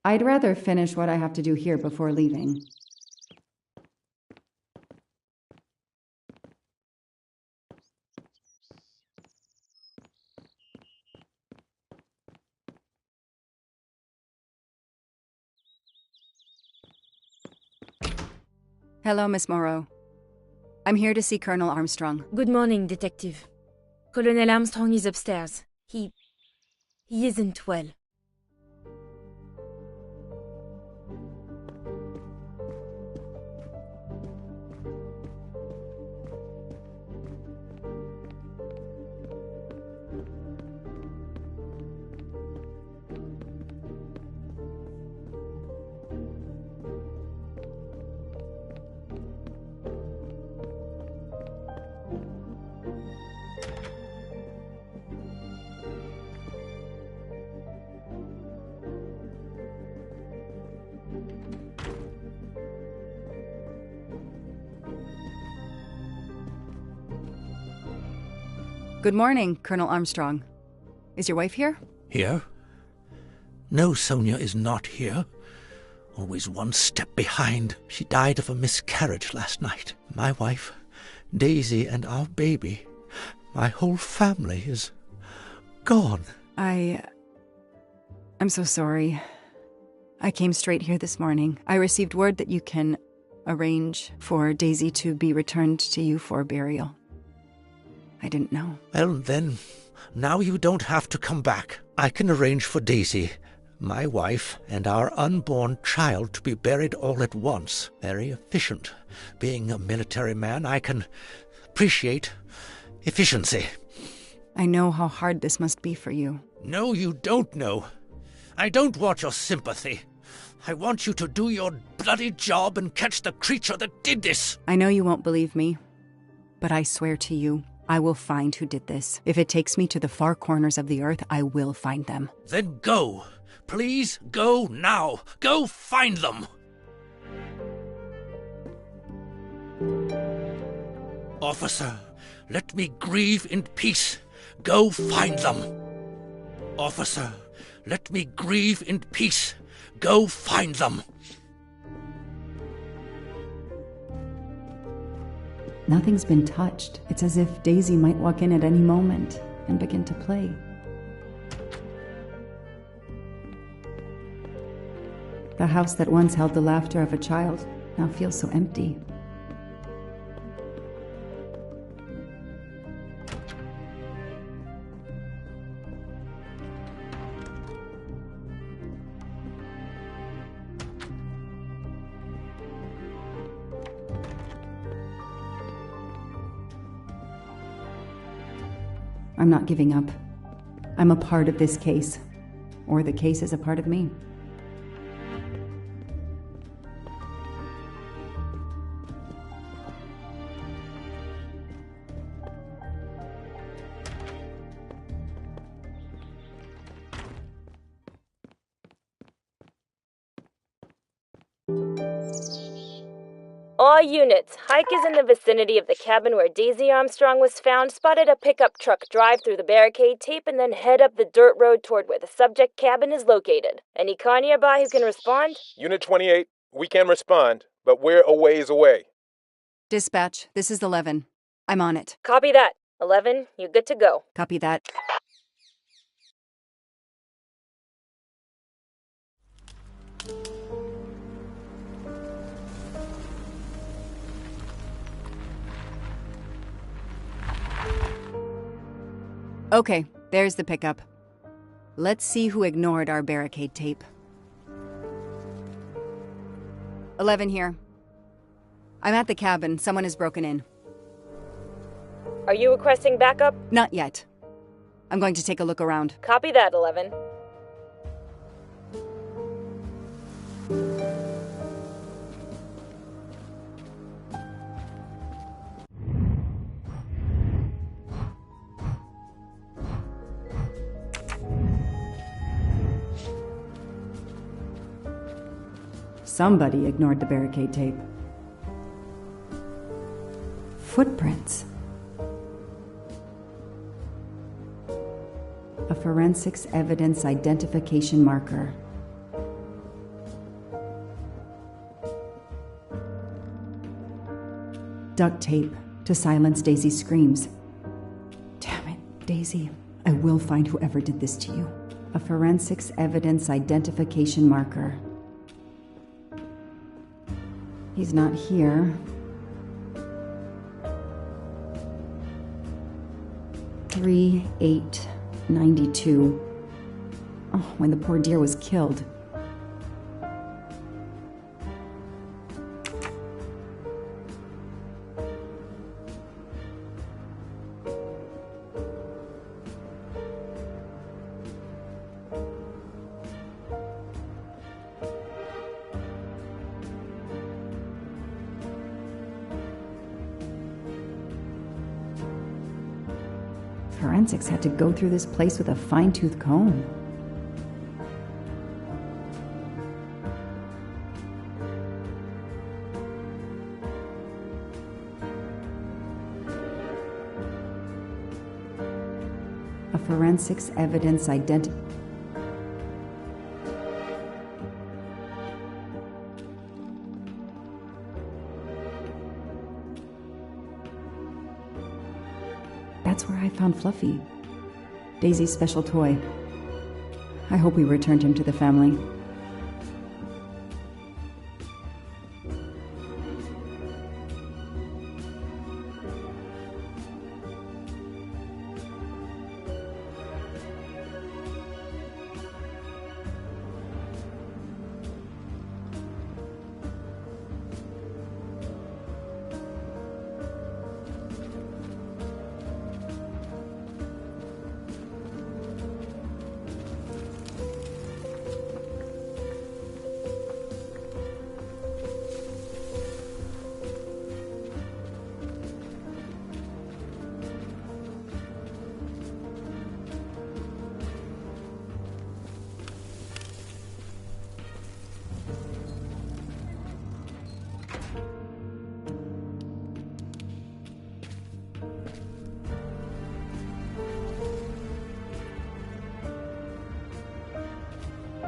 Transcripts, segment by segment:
I'd rather finish what I have to do here before leaving. Hello, Miss Morrow. I'm here to see Colonel Armstrong. Good morning, Detective. Colonel Armstrong is upstairs. He isn't well. Good morning, Colonel Armstrong. Is your wife here? Here? No, Sonia is not here. Always one step behind. She died of a miscarriage last night. My wife, Daisy, and our baby. My whole family is gone. I'm so sorry. I came straight here this morning. I received word that you can arrange for Daisy to be returned to you for burial. I didn't know. Well, then, now you don't have to come back. I can arrange for Daisy, my wife, and our unborn child to be buried all at once. Very efficient. Being a military man, I can appreciate efficiency. I know how hard this must be for you. No, you don't know. I don't want your sympathy. I want you to do your bloody job and catch the creature that did this. I know you won't believe me, but I swear to you, I will find who did this. If it takes me to the far corners of the earth, I will find them. Then go. Please go now. Go find them. Officer, let me grieve in peace. Go find them. Officer, let me grieve in peace. Go find them. Nothing's been touched. It's as if Daisy might walk in at any moment and begin to play. The house that once held the laughter of a child now feels so empty. I'm not giving up. I'm a part of this case, or the case is a part of me. All units, Hike is in the vicinity of the cabin where Daisy Armstrong was found, spotted a pickup truck drive through the barricade tape, and then head up the dirt road toward where the subject cabin is located. Any car nearby who can respond? Unit 28, we can respond, but we're a ways away. Dispatch, this is 11. I'm on it. Copy that. 11, you're good to go. Copy that. Okay, there's the pickup. Let's see who ignored our barricade tape. 11 here. I'm at the cabin. Someone has broken in. Are you requesting backup? Not yet. I'm going to take a look around. Copy that, 11. Somebody ignored the barricade tape. Footprints. A forensics evidence identification marker. Duct tape to silence Daisy's screams. Damn it, Daisy. I will find whoever did this to you. A forensics evidence identification marker. He's not here. Three, 892. Oh, when the poor deer was killed. Forensics had to go through this place with a fine-tooth comb. A forensics evidence That's where I found Fluffy, Daisy's special toy. I hope we returned him to the family.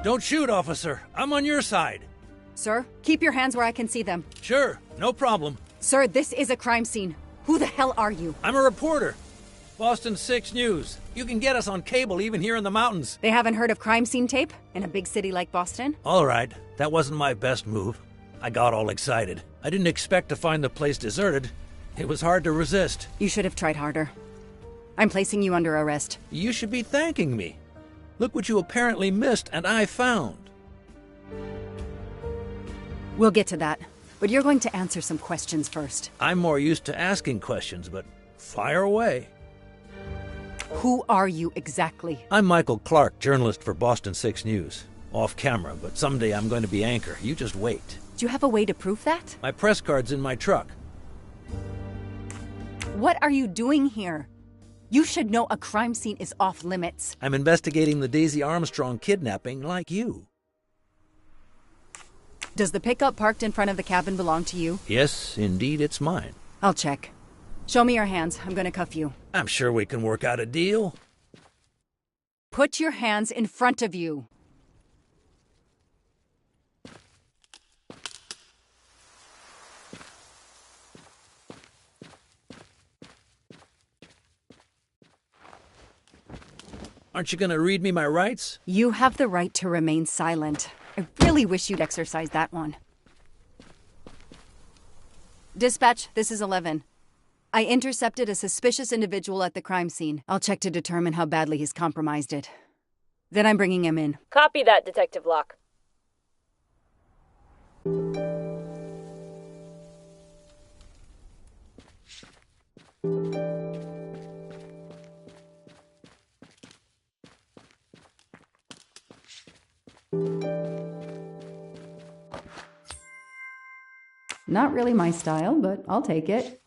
Don't shoot, officer. I'm on your side. Sir, keep your hands where I can see them. Sure, no problem. Sir, this is a crime scene. Who the hell are you? I'm a reporter. Boston 6 News. You can get us on cable even here in the mountains. They haven't heard of crime scene tape in a big city like Boston? All right, that wasn't my best move. I got all excited. I didn't expect to find the place deserted. It was hard to resist. You should have tried harder. I'm placing you under arrest. You should be thanking me. Look what you apparently missed and I found. We'll get to that, but you're going to answer some questions first. I'm more used to asking questions, but fire away. Who are you exactly? I'm Michael Clark, journalist for Boston 6 News. Off camera, but someday I'm going to be anchor. You just wait. Do you have a way to prove that? My press card's in my truck. What are you doing here? You should know a crime scene is off limits. I'm investigating the Daisy Armstrong kidnapping like you. Does the pickup parked in front of the cabin belong to you? Yes, indeed, it's mine. I'll check. Show me your hands. I'm gonna cuff you. I'm sure we can work out a deal. Put your hands in front of you. Aren't you gonna read me my rights? You have the right to remain silent. I really wish you'd exercise that one. Dispatch, this is 11. I intercepted a suspicious individual at the crime scene. I'll check to determine how badly he's compromised it. Then I'm bringing him in. Copy that, Detective Locke. Not really my style, but I'll take it.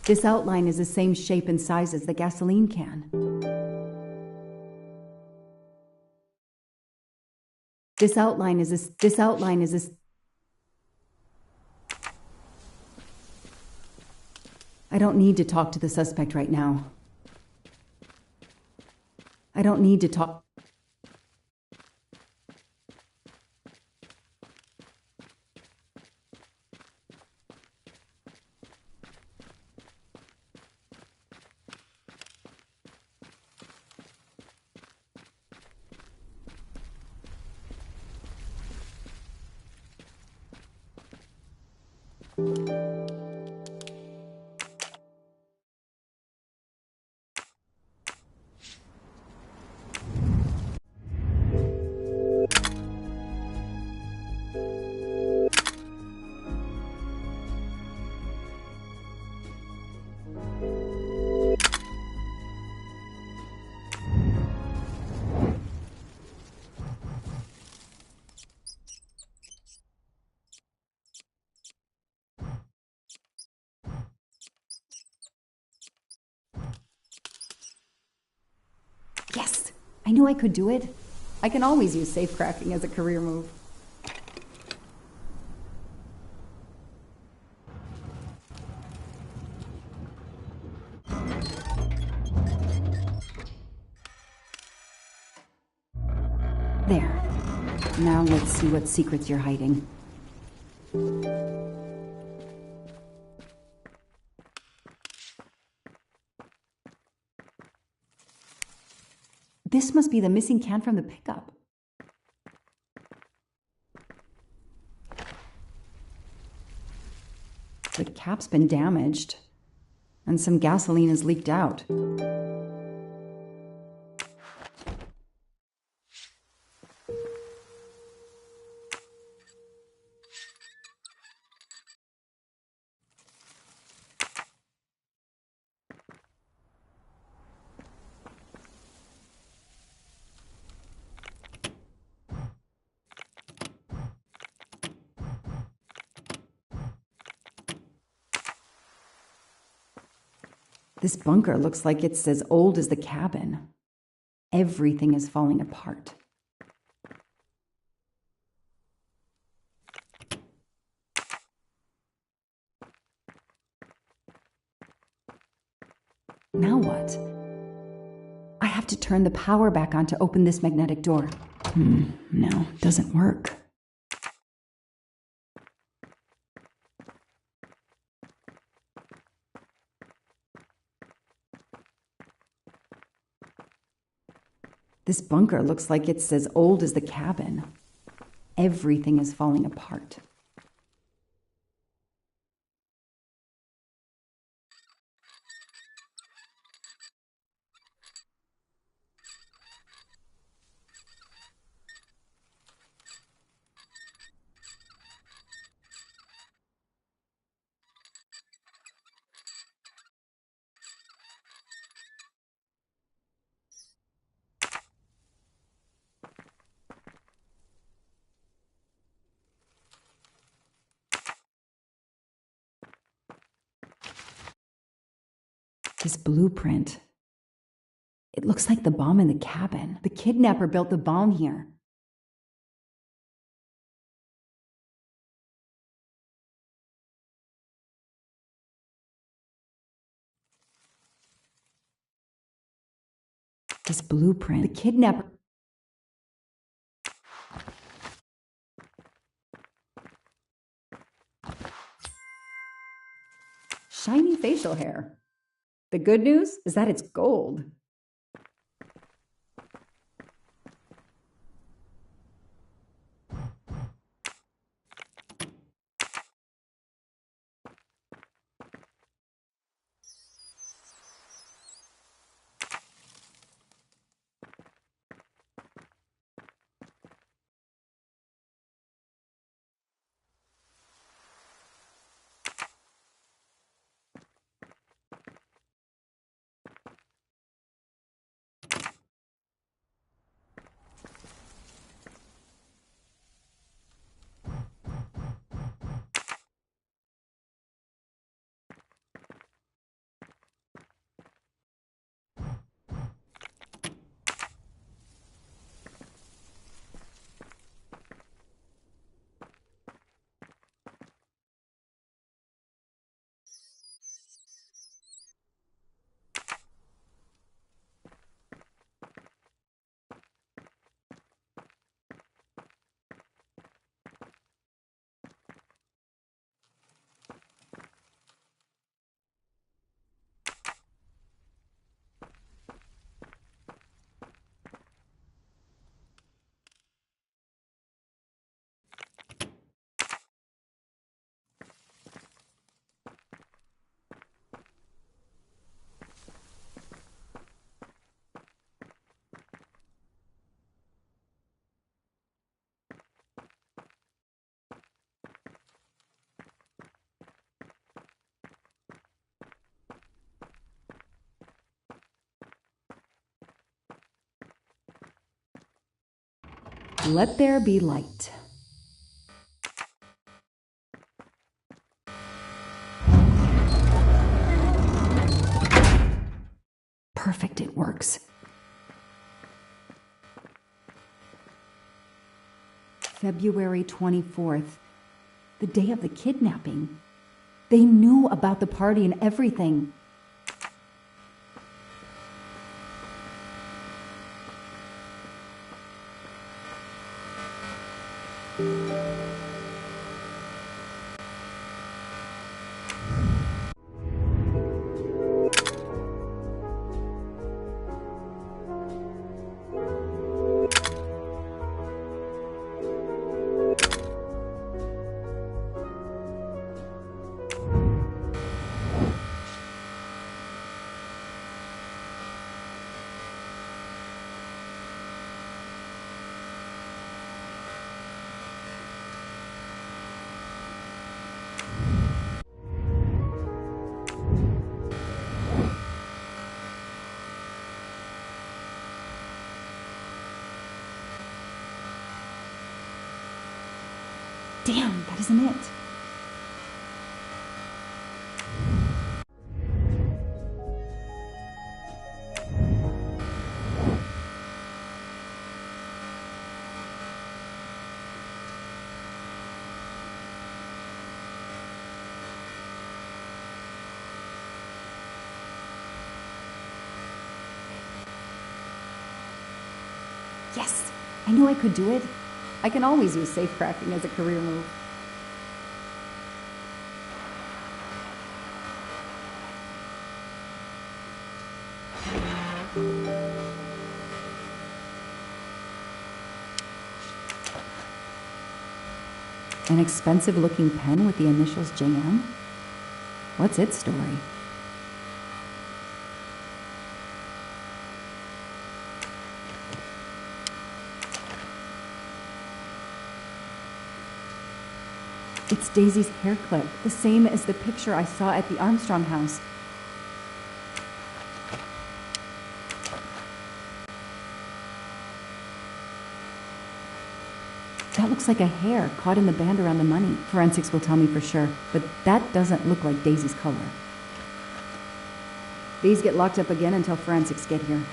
This outline is the same shape and size as the gasoline can. This outline is this. I don't need to talk to the suspect right now. I don't need to talk. Yes! I knew I could do it. I can always use safe cracking as a career move. There. Now let's see what secrets you're hiding. This must be the missing can from the pickup. The cap's been damaged, and some gasoline has leaked out. This bunker looks like it's as old as the cabin. Everything is falling apart. Now what? I have to turn the power back on to open this magnetic door. No, doesn't work. This bunker looks like it's as old as the cabin. Everything is falling apart. This blueprint. It looks like the bomb in the cabin. The kidnapper built the bomb here. This blueprint. The kidnapper. Shiny facial hair. The good news is that it's gold. Let there be light. Perfect, it works. February 24th, the day of the kidnapping. They knew about the party and everything. Damn, that isn't it. Yes, I knew I could do it. I can always use safecracking as a career move. An expensive-looking pen with the initials JM? What's its story? It's Daisy's hair clip, the same as the picture I saw at the Armstrong house. That looks like a hair caught in the band around the money. Forensics will tell me for sure, but that doesn't look like Daisy's color. These get locked up again until forensics get here.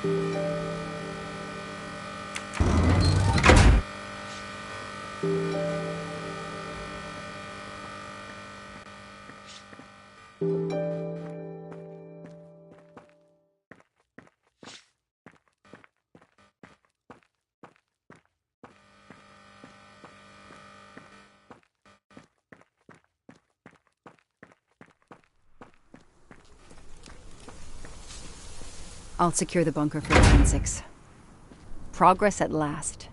I'll secure the bunker for forensics. Progress at last.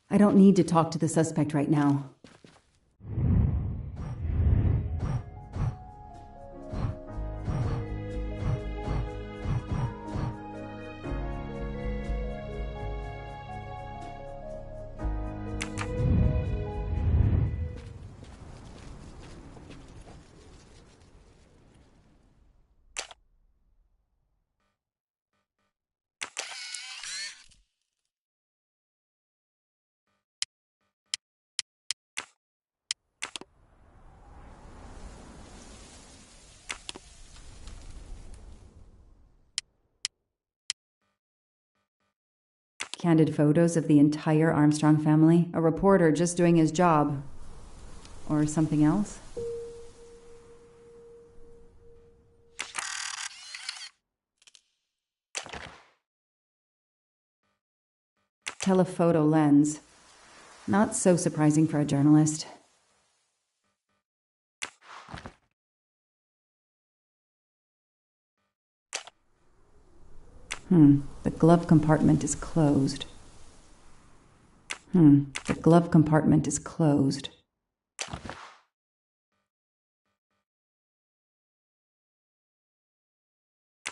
I don't need to talk to the suspect right now. Candid photos of the entire Armstrong family. A reporter just doing his job. Or something else? Telephoto lens. Not so surprising for a journalist. The glove compartment is closed. The glove compartment is closed.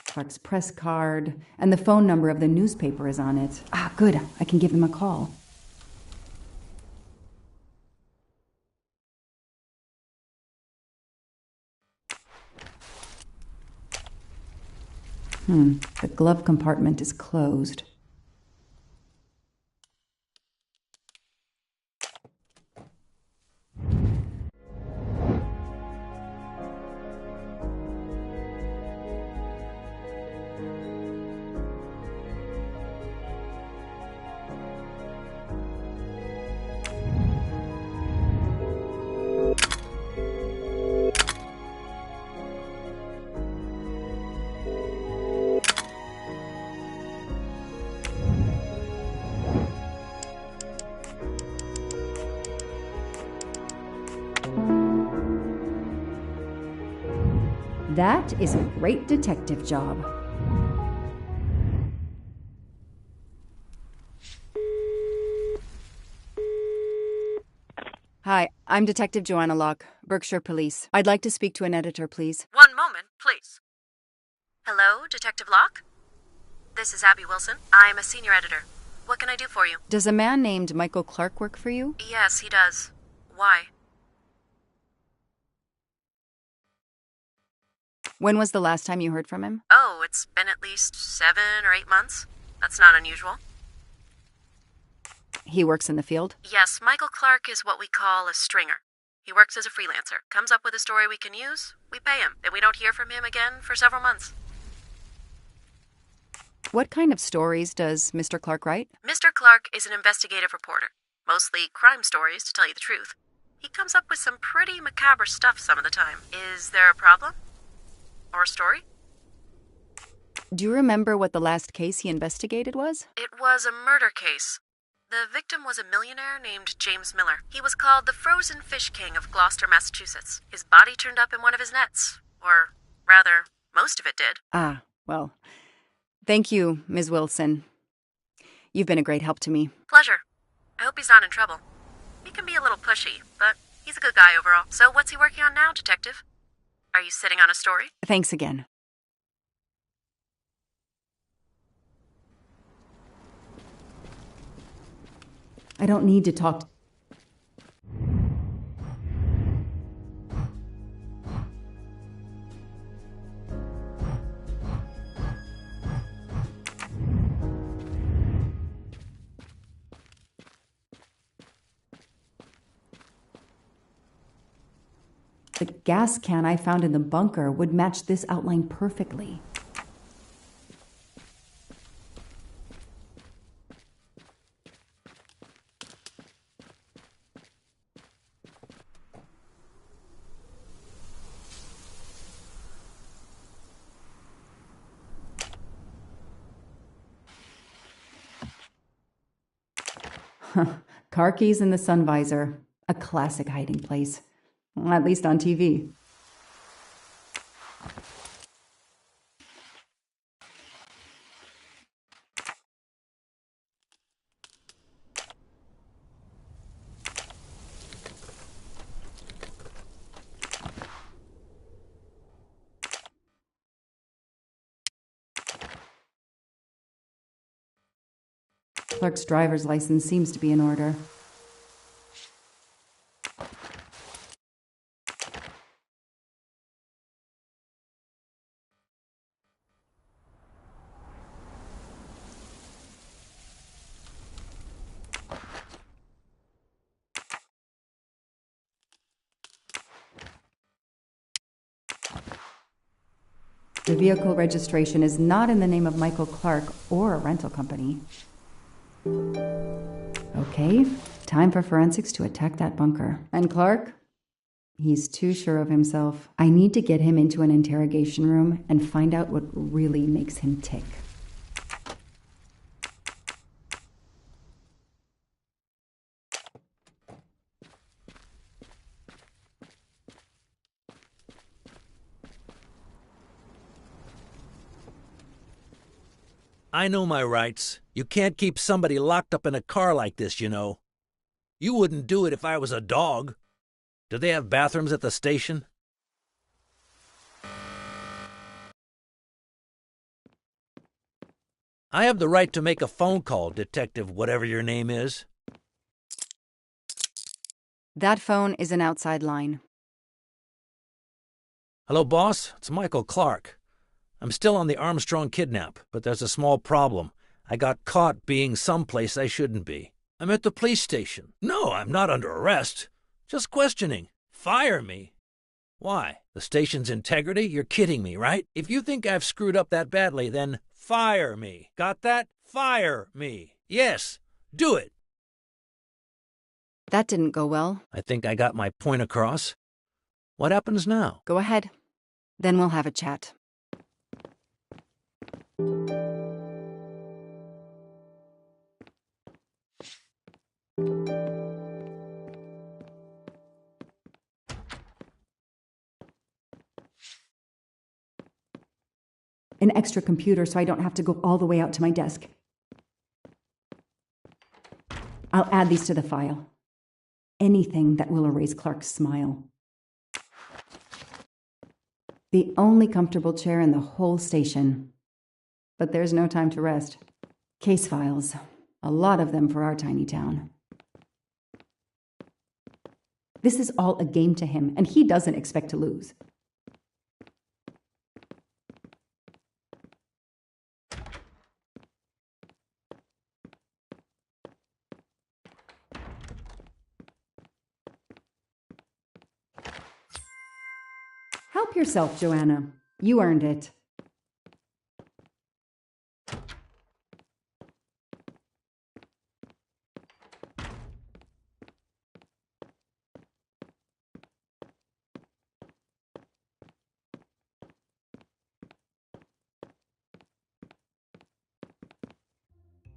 Clark's press card, and the phone number of the newspaper is on it. Ah, good. I can give them a call. The glove compartment is closed. That is a great detective job. Hi, I'm Detective Joanna Locke, Berkshire Police. I'd like to speak to an editor, please. One moment, please. Hello, Detective Locke? This is Abby Wilson. I'm a senior editor. What can I do for you? Does a man named Michael Clark work for you? Yes, he does. Why? When was the last time you heard from him? Oh, it's been at least 7 or 8 months. That's not unusual. He works in the field? Yes, Michael Clark is what we call a stringer. He works as a freelancer, comes up with a story we can use, we pay him, and we don't hear from him again for several months. What kind of stories does Mr. Clark write? Mr. Clark is an investigative reporter, mostly crime stories, to tell you the truth. He comes up with some pretty macabre stuff some of the time. Is there a problem? Or a story? Do you remember what the last case he investigated was? It was a murder case. The victim was a millionaire named James Miller. He was called the Frozen Fish King of Gloucester, Massachusetts. His body turned up in one of his nets. Or, rather, most of it did. Ah, well, thank you, Ms. Wilson. You've been a great help to me. Pleasure. I hope he's not in trouble. He can be a little pushy, but he's a good guy overall. So what's he working on now, Detective? Are you sitting on a story? Thanks again. I don't need to talk. The gas can I found in the bunker would match this outline perfectly. Car keys in the sun visor. A classic hiding place. At least on TV. Clark's driver's license seems to be in order. The vehicle registration is not in the name of Michael Clark or a rental company. Okay, time for forensics to attack that bunker. And Clark? He's too sure of himself. I need to get him into an interrogation room and find out what really makes him tick. I know my rights. You can't keep somebody locked up in a car like this, you know. You wouldn't do it if I was a dog. Do they have bathrooms at the station? I have the right to make a phone call, Detective whatever your name is. That phone is an outside line. Hello, boss. It's Michael Clark. I'm still on the Armstrong kidnap, but there's a small problem. I got caught being someplace I shouldn't be. I'm at the police station. No, I'm not under arrest. Just questioning. Fire me. Why? The station's integrity? You're kidding me, right? If you think I've screwed up that badly, then fire me. Got that? Fire me. Yes, do it. That didn't go well. I think I got my point across. What happens now? Go ahead. Then we'll have a chat. An extra computer so I don't have to go all the way out to my desk. I'll add these to the file. Anything that will erase Clark's smile. The only comfortable chair in the whole station. But there's no time to rest. Case files. A lot of them for our tiny town. This is all a game to him, and he doesn't expect to lose. Help yourself, Joanna. You earned it.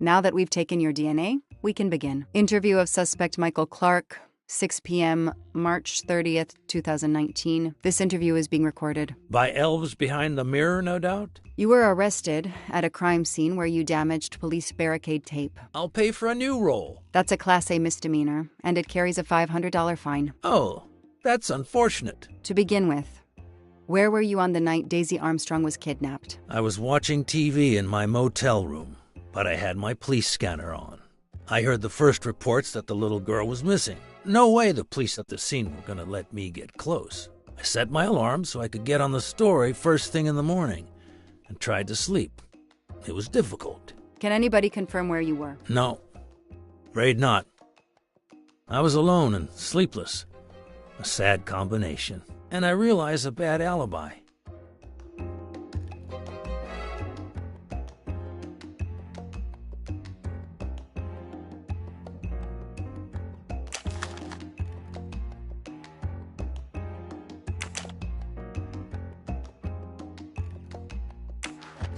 Now that we've taken your DNA, we can begin. Interview of suspect Michael Clark, 6 p.m., March 30th, 2019. This interview is being recorded. By elves behind the mirror, no doubt? You were arrested at a crime scene where you damaged police barricade tape. I'll pay for a new role. That's a Class A misdemeanor, and it carries a $500 fine. Oh, that's unfortunate. To begin with, where were you on the night Daisy Armstrong was kidnapped? I was watching TV in my motel room, but I had my police scanner on. I heard the first reports that the little girl was missing. No way the police at the scene were gonna let me get close. I set my alarm so I could get on the story first thing in the morning and tried to sleep. It was difficult. Can anybody confirm where you were? No, afraid not. I was alone and sleepless. A sad combination. And I realized a bad alibi.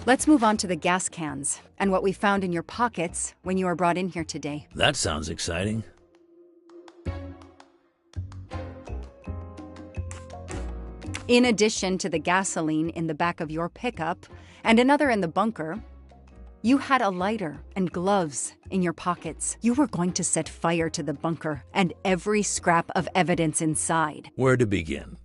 Let's move on to the gas cans and what we found in your pockets when you were brought in here today. That sounds exciting. In addition to the gasoline in the back of your pickup and another in the bunker, you had a lighter and gloves in your pockets. You were going to set fire to the bunker and every scrap of evidence inside. Where to begin?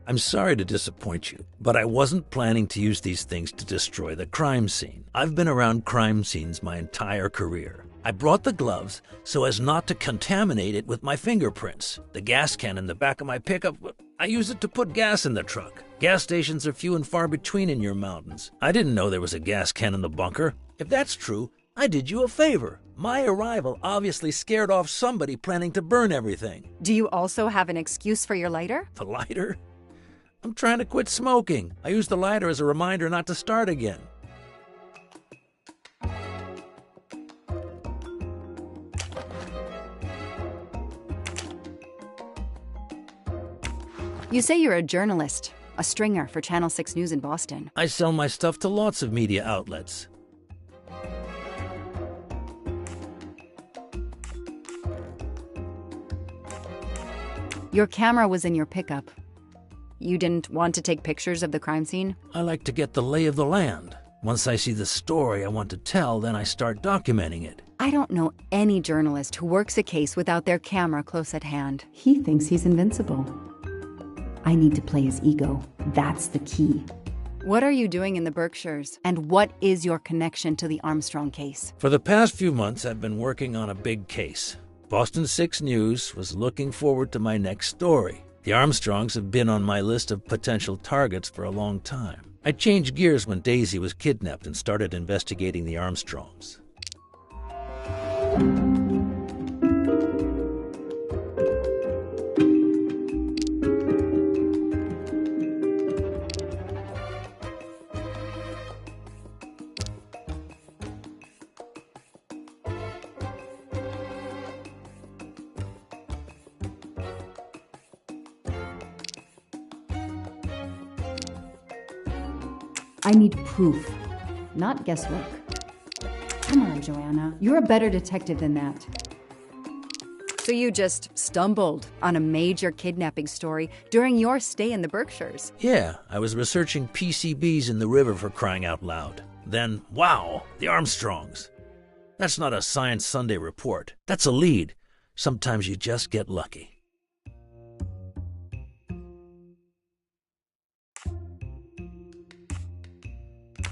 I'm sorry to disappoint you, but I wasn't planning to use these things to destroy the crime scene. I've been around crime scenes my entire career. I brought the gloves so as not to contaminate it with my fingerprints. The gas can in the back of my pickup, I use it to put gas in the truck. Gas stations are few and far between in your mountains. I didn't know there was a gas can in the bunker. If that's true, I did you a favor. My arrival obviously scared off somebody planning to burn everything. Do you also have an excuse for your lighter? The lighter? I'm trying to quit smoking. I use the lighter as a reminder not to start again. You say you're a journalist, a stringer for Channel 6 News in Boston. I sell my stuff to lots of media outlets. Your camera was in your pickup. You didn't want to take pictures of the crime scene? I like to get the lay of the land. Once I see the story I want to tell, then I start documenting it. I don't know any journalist who works a case without their camera close at hand. He thinks he's invincible. I need to play his ego. That's the key. What are you doing in the Berkshires? And what is your connection to the Armstrong case? For the past few months, I've been working on a big case. Boston 6 News was looking forward to my next story. The Armstrongs have been on my list of potential targets for a long time. I changed gears when Daisy was kidnapped and started investigating the Armstrongs. I need proof, not guesswork. Come on, Joanna. You're a better detective than that. So you just stumbled on a major kidnapping story during your stay in the Berkshires? Yeah, I was researching PCBs in the river for crying out loud. Then, wow, the Armstrongs. That's not a Science Sunday report. That's a lead. Sometimes you just get lucky.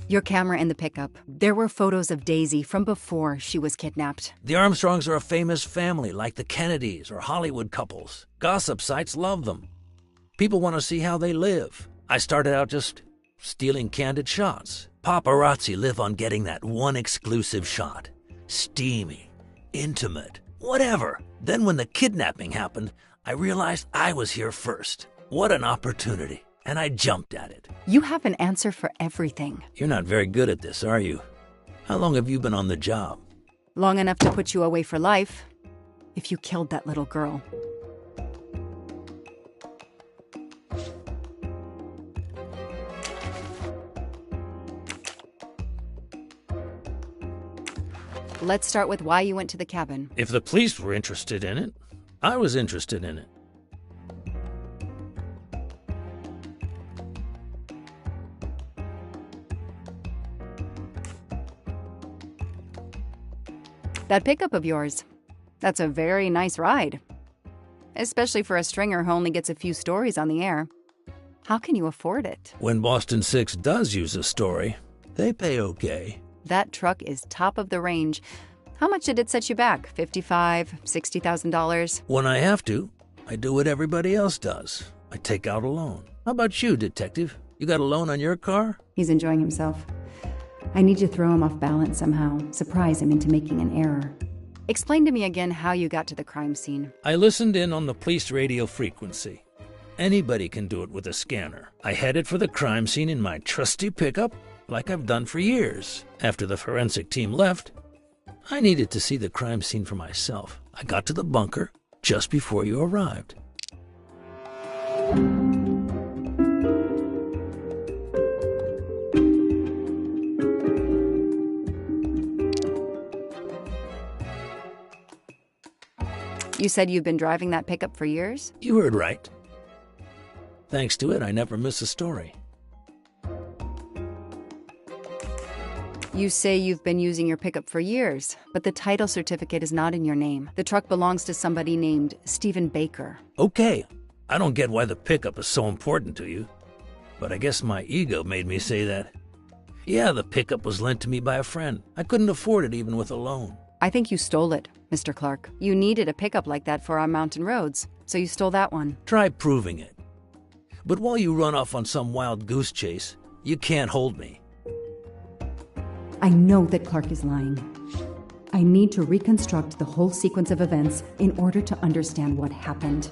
Your camera in the pickup. There were photos of Daisy from before she was kidnapped. The Armstrongs are a famous family like the Kennedys or Hollywood couples. Gossip sites love them. People want to see how they live. I started out just stealing candid shots. Paparazzi live on getting that one exclusive shot. Steamy, intimate, whatever. Then when the kidnapping happened, I realized I was here first. What an opportunity. And I jumped at it. You have an answer for everything. You're not very good at this, are you? How long have you been on the job? Long enough to put you away for life, if you killed that little girl. Let's start with why you went to the cabin. If the police were interested in it, I was interested in it. That pickup of yours, that's a very nice ride. Especially for a stringer who only gets a few stories on the air. How can you afford it? When Boston 6 does use a story, they pay okay. That truck is top of the range. How much did it set you back? $55,000, $60,000? When I have to, I do what everybody else does. I take out a loan. How about you, detective? You got a loan on your car? He's enjoying himself. I need to throw him off balance somehow, surprise him into making an error. Explain to me again how you got to the crime scene. I listened in on the police radio frequency. Anybody can do it with a scanner. I headed for the crime scene in my trusty pickup, like I've done for years. After the forensic team left, I needed to see the crime scene for myself. I got to the bunker just before you arrived. You said you've been driving that pickup for years? You heard right. Thanks to it, I never miss a story. You say you've been using your pickup for years, but the title certificate is not in your name. The truck belongs to somebody named Stephen Baker. Okay, I don't get why the pickup is so important to you, but I guess my ego made me say that. Yeah, the pickup was lent to me by a friend. I couldn't afford it even with a loan. I think you stole it, Mr. Clark. You needed a pickup like that for our mountain roads, so you stole that one. Try proving it. But while you run off on some wild goose chase, you can't hold me. I know that Clark is lying. I need to reconstruct the whole sequence of events in order to understand what happened.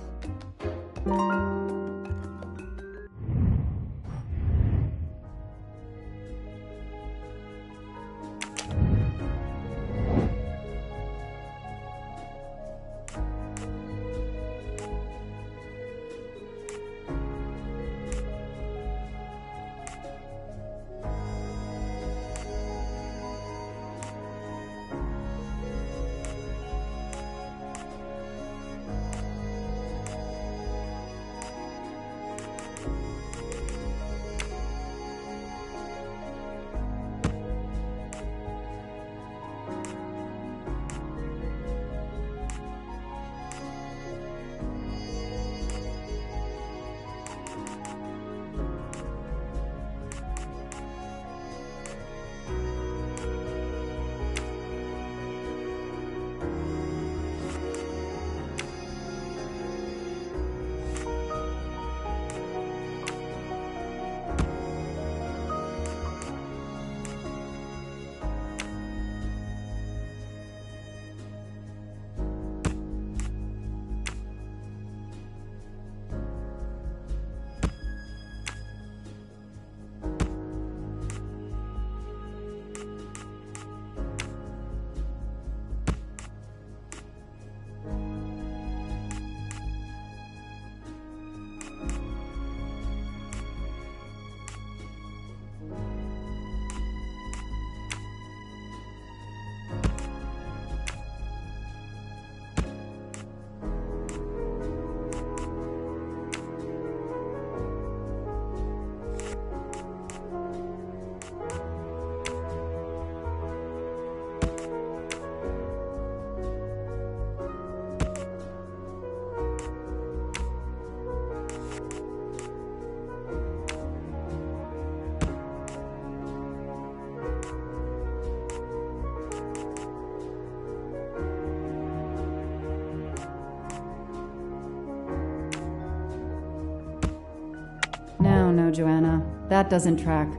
No, Joanna, that doesn't track.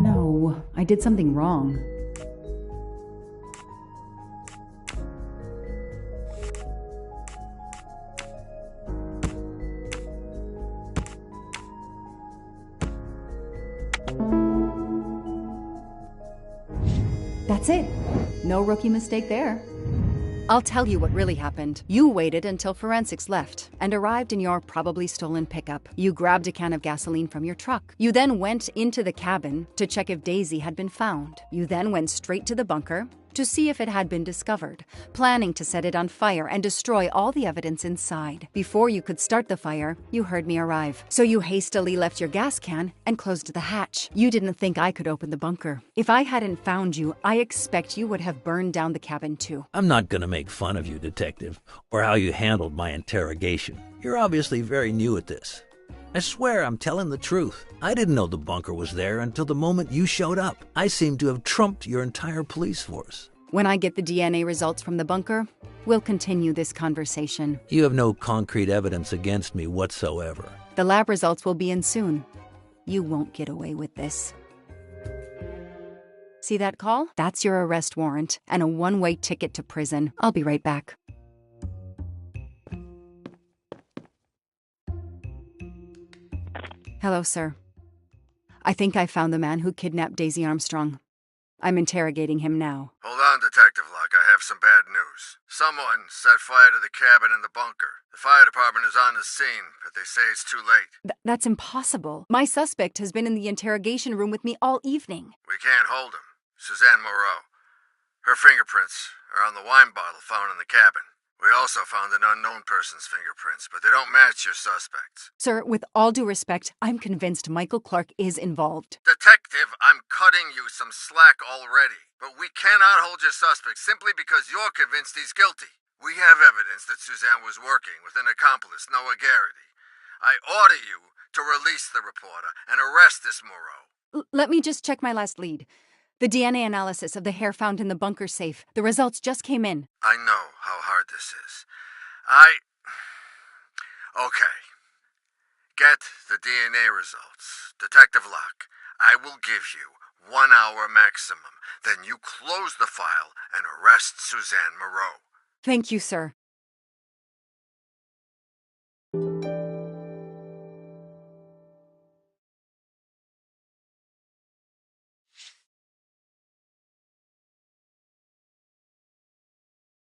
No, I did something wrong. That's it. No rookie mistake there. I'll tell you what really happened. You waited until forensics left and arrived in your probably stolen pickup. You grabbed a can of gasoline from your truck. You then went into the cabin to check if Daisy had been found. You then went straight to the bunker to see if it had been discovered, planning to set it on fire and destroy all the evidence inside. Before you could start the fire, you heard me arrive. So you hastily left your gas can and closed the hatch. You didn't think I could open the bunker. If I hadn't found you, I expect you would have burned down the cabin too. I'm not going to make fun of you, Detective, or how you handled my interrogation. You're obviously very new at this. I swear I'm telling the truth. I didn't know the bunker was there until the moment you showed up. I seem to have trumped your entire police force. When I get the DNA results from the bunker, we'll continue this conversation. You have no concrete evidence against me whatsoever. The lab results will be in soon. You won't get away with this. See that call? That's your arrest warrant and a one-way ticket to prison. I'll be right back. Hello, sir. I think I found the man who kidnapped Daisy Armstrong. I'm interrogating him now. Hold on, Detective Locke. I have some bad news. Someone set fire to the cabin in the bunker. The fire department is on the scene, but they say it's too late. That's impossible. My suspect has been in the interrogation room with me all evening. We can't hold him. Suzanne Moreau. Her fingerprints are on the wine bottle found in the cabin. We also found an unknown person's fingerprints, but they don't match your suspects. Sir, with all due respect, I'm convinced Michael Clark is involved. Detective, I'm cutting you some slack already. But we cannot hold your suspect simply because you're convinced he's guilty. We have evidence that Suzanne was working with an accomplice, Noah Garrity. I order you to release the reporter and arrest this Moreau. Let me just check my last lead. The DNA analysis of the hair found in the bunker safe. The results just came in. I know how hard this is. Okay. Get the DNA results. Detective Locke, I will give you 1 hour maximum. Then you close the file and arrest Suzanne Moreau. Thank you, sir.